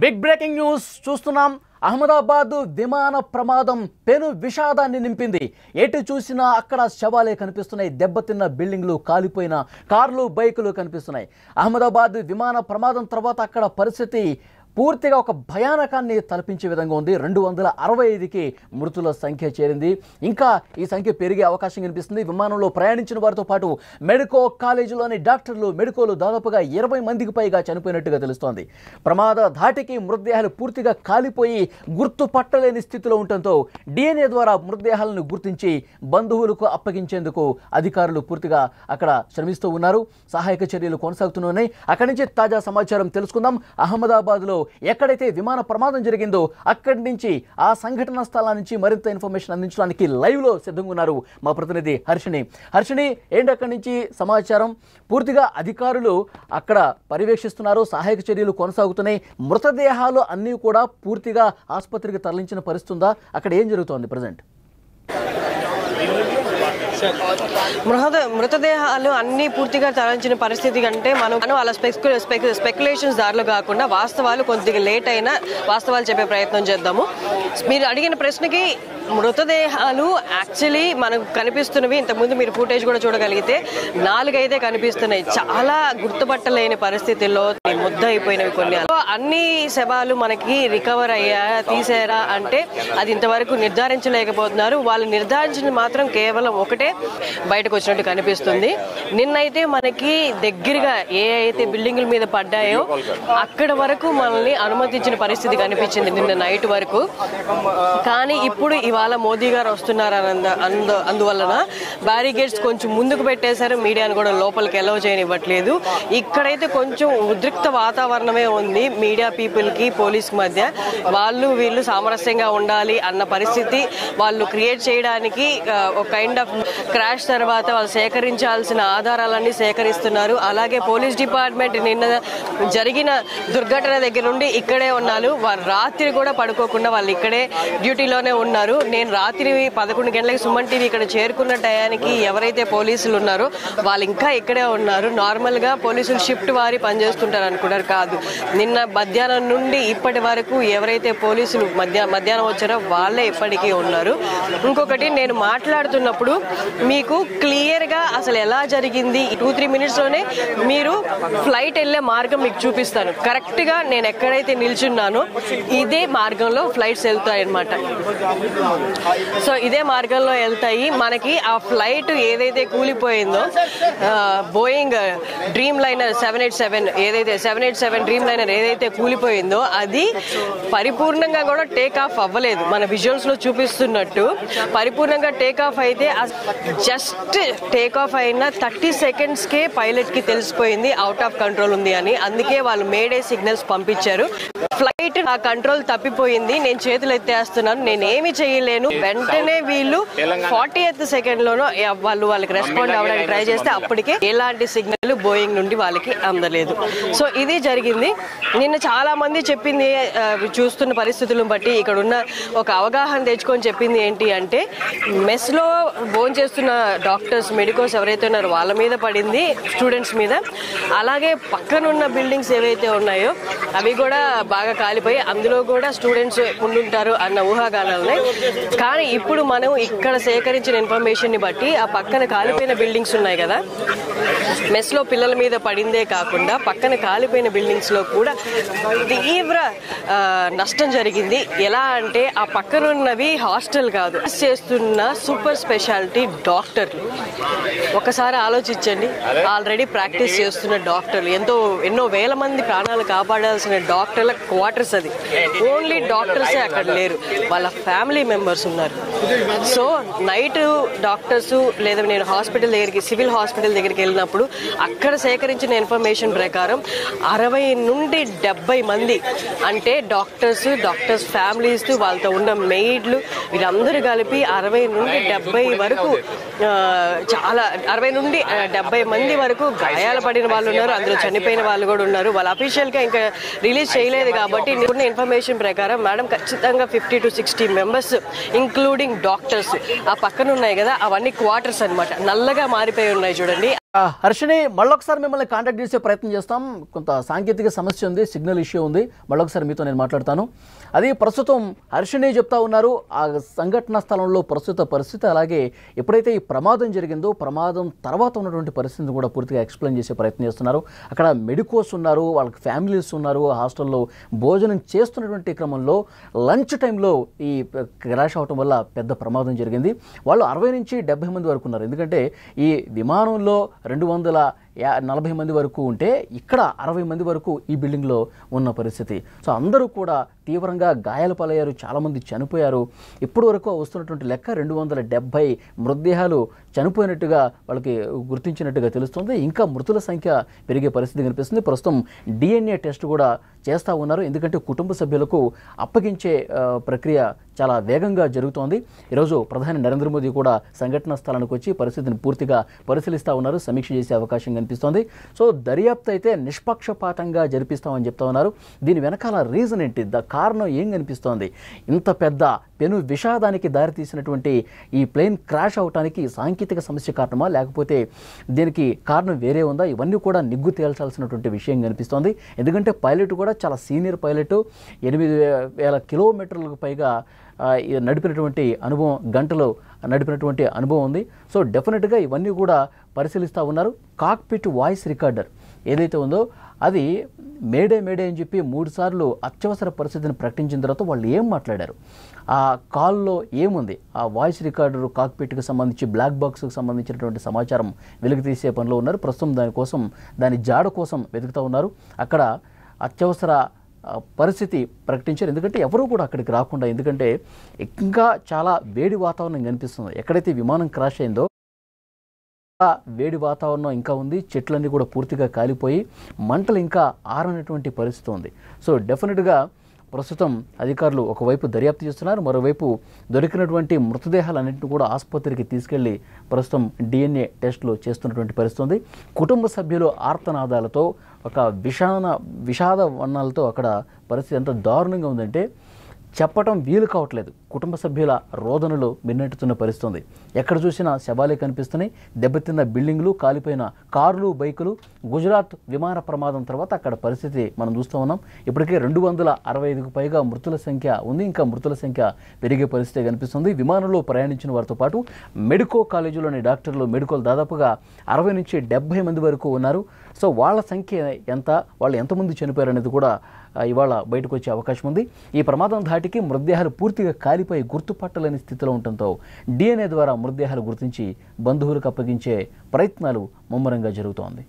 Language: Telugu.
బిగ్ బ్రేకింగ్ న్యూస్ చూస్తున్నాం. అహ్మదాబాద్ విమాన ప్రమాదం పెను విషాదాన్ని నింపింది. ఎటు చూసినా అక్కడ శవాలే కనిపిస్తున్నాయి. దెబ్బతిన్న బిల్డింగ్లు, కాలిపోయిన కార్లు, బైకులు కనిపిస్తున్నాయి. అహ్మదాబాద్ విమాన ప్రమాదం తర్వాత అక్కడ పరిస్థితి పూర్తిగా ఒక భయానకాన్ని తలపించే విధంగా ఉంది. 265కి మృతుల సంఖ్య చేరింది. ఇంకా ఈ సంఖ్య పెరిగే అవకాశం కనిపిస్తుంది. విమానంలో ప్రయాణించిన వారితో పాటు మెడికో కాలేజీలోని డాక్టర్లు, మెడికోలు దాదాపుగా 20 మందికి పైగా చనిపోయినట్టుగా తెలుస్తోంది. ప్రమాద ధాటికి మృతదేహాలు పూర్తిగా కాలిపోయి గుర్తుపట్టలేని స్థితిలో ఉండటంతో DNA ద్వారా మృతదేహాలను గుర్తించి బంధువులకు అప్పగించేందుకు అధికారులు పూర్తిగా అక్కడ శ్రమిస్తూ ఉన్నారు. సహాయక చర్యలు కొనసాగుతున్నాయి. అక్కడి నుంచి తాజా సమాచారం తెలుసుకుందాం. అహ్మదాబాద్లో ఎక్కడైతే విమాన ప్రమాదం జరిగిందో అక్కడి నుంచి, ఆ సంఘటన స్థలం నుంచి మరింత ఇన్ఫర్మేషన్ అందించడానికి లైవ్ లో సిద్ధంగా ఉన్నారు మా ప్రతినిధి హర్షిని. ఏంటి అక్కడి నుంచి సమాచారం? పూర్తిగా అధికారులు అక్కడ పర్యవేక్షిస్తున్నారు, సహాయక చర్యలు కొనసాగుతున్నాయి. మృతదేహాలు అన్నీ కూడా పూర్తిగా ఆసుపత్రికి తరలించిన పరిస్థితి ఉందా? అక్కడ ఏం జరుగుతోంది ప్రజెంట్? మృతదేహాలు అన్ని పూర్తిగా తరలించిన పరిస్థితి కంటే మనం అలా స్పెక్యులేషన్స్ దారిలో కాకుండా వాస్తవాలు కొద్దిగా లేట్ అయినా వాస్తవాలు చెప్పే ప్రయత్నం చేద్దాము. మీరు అడిగిన ప్రశ్నకి మృతదేహాలు యాక్చువల్లీ మనకు కనిపిస్తున్నవి, ఇంతకుముందు మీరు ఫుటేజ్ కూడా చూడగలిగితే 4 అయితే కనిపిస్తున్నాయి. చాలా గుర్తుపట్టలేని పరిస్థితుల్లో ముద్ద అయిపోయినవి కొన్ని. అన్ని శవాలు మనకి రికవర్ అయ్యా, తీసారా అంటే అది ఇంతవరకు నిర్ధారించలేకపోతున్నారు. వాళ్ళు నిర్ధారించింది మాత్రం కేవలం ఒకటే బయటకు వచ్చినట్టు కనిపిస్తుంది. నిన్నైతే మనకి దగ్గరగా ఏ అయితే బిల్డింగుల మీద పడ్డాయో అక్కడ వరకు మనల్ని అనుమతించిన పరిస్థితి కనిపించింది నిన్న నైట్ వరకు. కానీ ఇప్పుడు ఇవాళ మోదీ గారు వస్తున్నారు అందువలన బ్యారికేడ్స్ కొంచెం ముందుకు పెట్టేశారు. మీడియాను కూడా లోపలికి ఎలవ్ చేయనివ్వట్లేదు. ఇక్కడైతే కొంచెం ఉద్రిక్త వాతావరణమే ఉంది మీడియా పీపుల్ కి పోలీస్ మధ్య. వాళ్ళు వీళ్ళు సామరస్యంగా ఉండాలి అన్న పరిస్థితి వాళ్ళు క్రియేట్ చేయడానికి ఒక కైండ్ ఆఫ్ క్రాష్ తర్వాత వాళ్ళు సేకరించాల్సిన ఆధారాలన్నీ సేకరిస్తున్నారు. అలాగే పోలీస్ డిపార్ట్మెంట్ నిన్న జరిగిన దుర్ఘటన దగ్గర నుండి ఇక్కడే ఉన్నారు. వారు రాత్రి కూడా పడుకోకుండా వాళ్ళు ఇక్కడే డ్యూటీలోనే ఉన్నారు. నేను రాత్రి 11 గంటలకు సుమన్ టీవీ ఇక్కడ చేరుకున్న టయానికి ఎవరైతే పోలీసులు ఉన్నారో వాళ్ళు ఇంకా ఇక్కడే ఉన్నారు. నార్మల్ గా పోలీసులు షిఫ్ట్ వారి పనిచేస్తుంటారు అనుకున్నారు, కాదు. నిన్న మధ్యాహ్నం నుండి ఇప్పటి వరకు ఎవరైతే పోలీసులు మధ్యాహ్నం వచ్చారో వాళ్ళే ఇప్పటికీ ఉన్నారు. ఇంకొకటి, నేను మాట్లాడుతున్నప్పుడు మీకు క్లియర్ గా అసలు ఎలా జరిగింది 2-3 మినిట్స్ లోనే మీరు ఫ్లైట్ వెళ్లే మార్గం మీకు చూపిస్తాను. కరెక్ట్ గా నేను ఎక్కడైతే నిల్చున్నానో ఇదే మార్గంలో ఫ్లైట్స్ వెళ్తాయి అన్నమాట. సో ఇదే మార్గంలో వెళ్తాయి. మనకి ఆ ఫ్లైట్ ఏదైతే కూలిపోయిందో Boeing Dreamliner 787 Dreamliner ఏదైతే కూలిపోయిందో అది పరిపూర్ణంగా కూడా టేక్ ఆఫ్ అవ్వలేదు. మన విజువల్స్ లో చూపిస్తున్నట్టు పరిపూర్ణంగా టేక్ ఆఫ్ అయితే జస్ట్ టేక్ ఆఫ్ అయిన 30 సెకండ్స్ కే పైలట్ కి తెలిసిపోయింది అవుట్ ఆఫ్ కంట్రోల్ ఉంది అని. అందుకే వాళ్ళు మేడే సిగ్నల్స్ పంపించారు. ఫ్లైట్ ఆ కంట్రోల్ తప్పిపోయింది, నేను చేతులు ఎత్తేస్తున్నాను, నేనేమి చేయలేను. వెంటనే వీళ్ళు 40th సెకండ్ లోనో వాళ్ళకి రెస్పాండ్ అవ్వడానికి ట్రై చేస్తే అప్పటికే ఎలాంటి సిగ్నల్ బోయింగ్ నుండి వాళ్ళకి అందలేదు. సో ఇది జరిగింది. నిన్న చాలా మంది చెప్పింది, చూస్తున్న పరిస్థితులను బట్టి ఇక్కడ ఉన్న ఒక అవగాహన తెచ్చుకొని చెప్పింది ఏంటి అంటే, మెస్ లో భోజనం చేస్తున్న డాక్టర్స్, మెడికోస్ ఎవరైతే ఉన్నారో వాళ్ళ మీద పడింది, స్టూడెంట్స్ మీద. అలాగే పక్కనున్న బిల్డింగ్స్ ఏవైతే ఉన్నాయో అవి కూడా బాగా కాలిపోయి అందులో కూడా స్టూడెంట్స్ ఉండుంటారు అన్న ఊహాగానాలున్నాయి. కానీ ఇప్పుడు మనం ఇక్కడ సేకరించిన ఇన్ఫర్మేషన్ ని బట్టి ఆ పక్కన కాలిపోయిన బిల్డింగ్స్ ఉన్నాయి కదా, మెస్ లో పిల్లల మీద పడిందే కాకుండా పక్కన కాలిపోయిన బిల్డింగ్స్ లో కూడా తీవ్ర నష్టం జరిగింది. ఎలా అంటే ఆ పక్కనున్నవి హాస్టల్ కాదు, చేస్తున్న సూపర్ స్పెషాలిటీ డాక్టర్లు. ఒకసారి ఆలోచించండి, ఆల్రెడీ ప్రాక్టీస్ చేస్తున్న డాక్టర్లు, ఎన్నో వేల మంది ప్రాణాలు కాపాడాల్సిన డాక్టర్ల క్వార్టర్స్ అది. ఓన్లీ డాక్టర్సే అక్కడ లేరు, వాళ్ళ ఫ్యామిలీ మెంబర్స్ ఉన్నారు. సో నైట్ డాక్టర్స్ లేదా నేను హాస్పిటల్ దగ్గరికి, సివిల్ హాస్పిటల్ దగ్గరికి వెళ్ళినప్పుడు అక్కడ సేకరించిన ఇన్ఫర్మేషన్ ప్రకారం 60 నుండి 70 మంది అంటే డాక్టర్స్ ఫ్యామిలీస్, వాళ్ళతో ఉన్న మెయిడ్లు, వీళ్ళందరూ కలిపి 60 నుండి 70 వరకు, చాలా 60 నుండి 70 మంది వరకు గాయాలు పడిన వాళ్ళు ఉన్నారు. అందులో చనిపోయిన వాళ్ళు కూడా ఉన్నారు. వాళ్ళు అఫీషియల్ గా ఇంకా రిలీజ్ చేయలేదు కాబట్టి ఉన్న ఇన్ఫర్మేషన్ ప్రకారం మేడం ఖచ్చితంగా 50 to 60 మెంబర్స్ ఇంక్లూడింగ్ డాక్టర్స్ ఆ పక్కన ఉన్నాయి కదా, అవన్నీ క్వార్టర్స్ అన్నమాట. నల్లగా మారిపోయి ఉన్నాయి చూడండి. హర్షిని, మళ్ళొకసారి మిమ్మల్ని కాంటాక్ట్ చేసే ప్రయత్నం చేస్తాం. కొంత సాంకేతిక సమస్య ఉంది, సిగ్నల్ ఇష్యూ ఉంది. మళ్ళొకసారి మీతో నేను మాట్లాడతాను. అది ప్రస్తుతం హర్షిని చెప్తా ఉన్నారు ఆ సంఘటన స్థలంలో ప్రస్తుత పరిస్థితి, అలాగే ఎప్పుడైతే ఈ ప్రమాదం జరిగిందో ప్రమాదం తర్వాత ఉన్నటువంటి పరిస్థితిని కూడా పూర్తిగా ఎక్స్ప్లెయిన్ చేసే ప్రయత్నం చేస్తున్నారు. అక్కడ మెడికోస్ ఉన్నారు, వాళ్ళకి ఫ్యామిలీస్ ఉన్నారు, హాస్టల్లో భోజనం చేస్తున్నటువంటి క్రమంలో లంచ్ టైంలో ఈ క్రాష్ అవటం వల్ల పెద్ద ప్రమాదం జరిగింది. వాళ్ళు 60 నుంచి 70 మంది వరకు ఉన్నారు. ఎందుకంటే ఈ విమానంలో 240 మంది వరకు ఉంటే ఇక్కడ 60 మంది వరకు ఈ బిల్డింగ్లో ఉన్న పరిస్థితి. సో అందరూ కూడా తీవ్రంగా గాయాల పాలయ్యారు, చాలామంది చనిపోయారు. ఇప్పటి వరకు వస్తున్నటువంటి లెక్క 270 మృతదేహాలు చనిపోయినట్టుగా వాళ్ళకి గుర్తించినట్టుగా తెలుస్తుంది. ఇంకా మృతుల సంఖ్య పెరిగే పరిస్థితి కనిపిస్తుంది. ప్రస్తుతం DNA టెస్ట్ కూడా చేస్తూ ఉన్నారు, ఎందుకంటే కుటుంబ సభ్యులకు అప్పగించే ప్రక్రియ చాలా వేగంగా జరుగుతోంది. ఈరోజు ప్రధాని నరేంద్ర మోదీ కూడా సంఘటనా స్థలానికి వచ్చి పరిస్థితిని పూర్తిగా పరిశీలిస్తూ ఉన్నారు, సమీక్ష చేసే అవకాశం కనిపిస్తోంది. సో దర్యాప్తు అయితే నిష్పక్షపాతంగా జరిపిస్తామని చెప్తా ఉన్నారు. దీని వెనకాల రీజన్ ఏంటి, కారణం ఏం కనిపిస్తోంది? ఇంత పెద్ద పెను విషాదానికి దారితీసినటువంటి ఈ ప్లేన్ క్రాష్ అవడానికి సాంకేతిక సమస్య కారణమా, లేకపోతే దీనికి కారణం వేరే ఉందా? ఇవన్నీ కూడా నిగ్గు తేల్చాల్సినటువంటి విషయం కనిపిస్తోంది. ఎందుకంటే పైలట్ కూడా చాలా సీనియర్ పైలట్, 8,000 కిలోమీటర్లకు పైగా నడిపినటువంటి అనుభవం, గంటలు నడిపినటువంటి అనుభవం ఉంది. సో డెఫినెట్గా ఇవన్నీ కూడా పరిశీలిస్తూ ఉన్నారు. కాక్పిట్ వాయిస్ రికార్డర్ ఏదైతే ఉందో అది మేడే అని చెప్పి 3 సార్లు అత్యవసర పరిస్థితిని ప్రకటించిన తర్వాత వాళ్ళు ఏం మాట్లాడారు, ఆ కాల్లో ఏముంది, ఆ వాయిస్ రికార్డర్ కాక్పిట్కి సంబంధించి బ్లాక్ బాక్స్కి సంబంధించినటువంటి సమాచారం వెలికి తీసే పనిలో ఉన్నారు. ప్రస్తుతం దాని జాడ కోసం వెతుకుతూ ఉన్నారు. అక్కడ అత్యవసర పరిస్థితి ప్రకటించారు, ఎందుకంటే ఎవరూ కూడా అక్కడికి రాకుండా, ఎందుకంటే ఇంకా చాలా వేడి వాతావరణం కనిపిస్తుంది. ఎక్కడైతే విమానం క్రాష్ అయిందో వేడి వాతావరణం ఇంకా ఉంది, చెట్లన్నీ కూడా పూర్తిగా కాలిపోయి మంటలు ఇంకా ఆరనటువంటి పరిస్థితి ఉంది. సో డెఫినెట్గా ప్రస్తుతం అధికారులు ఒకవైపు దర్యాప్తు చేస్తున్నారు, మరోవైపు దొరికినటువంటి మృతదేహాలన్నింటినీ కూడా ఆసుపత్రికి తీసుకెళ్లి ప్రస్తుతం DNA టెస్టులు చేస్తున్నటువంటి పరిస్థితి ఉంది. కుటుంబ సభ్యులు ఆర్తనాదాలతో, ఒక విషాద వర్ణాలతో అక్కడ పరిస్థితి ఎంత దారుణంగా ఉందంటే చెప్పటం వీలు కావట్లేదు. కుటుంబ సభ్యుల రోదనలు మిన్నెట్టుతున్న పరిస్థితి. ఎక్కడ చూసినా శవాలే కనిపిస్తున్నాయి, దెబ్బతిన్న బిల్డింగ్లు, కాలిపోయిన కార్లు, బైకులు. గుజరాత్ విమాన ప్రమాదం తర్వాత అక్కడ పరిస్థితి మనం చూస్తూ ఉన్నాం. ఇప్పటికే 265కు పైగా మృతుల సంఖ్య ఉంది, ఇంకా మృతుల సంఖ్య పెరిగే పరిస్థితి కనిపిస్తుంది. విమానంలో ప్రయాణించిన వారితో పాటు మెడికో కాలేజీలోని డాక్టర్లు, మెడికోలు దాదాపుగా 60 నుంచి 70 మంది వరకు ఉన్నారు. సో వాళ్ళ సంఖ్య ఎంత, వాళ్ళు ఎంతమంది చనిపోయారు అనేది కూడా ఇవాళ బయటకు వచ్చే అవకాశం ఉంది. ఈ ప్రమాదం ధాటికి మృతదేహాలు పూర్తిగా కాలిపోయి గుర్తుపట్టలేని స్థితిలో ఉండటంతో DNA ద్వారా మృతదేహాలు గుర్తించి బంధువులకు అప్పగించే ప్రయత్నాలు ముమ్మరంగా జరుగుతోంది.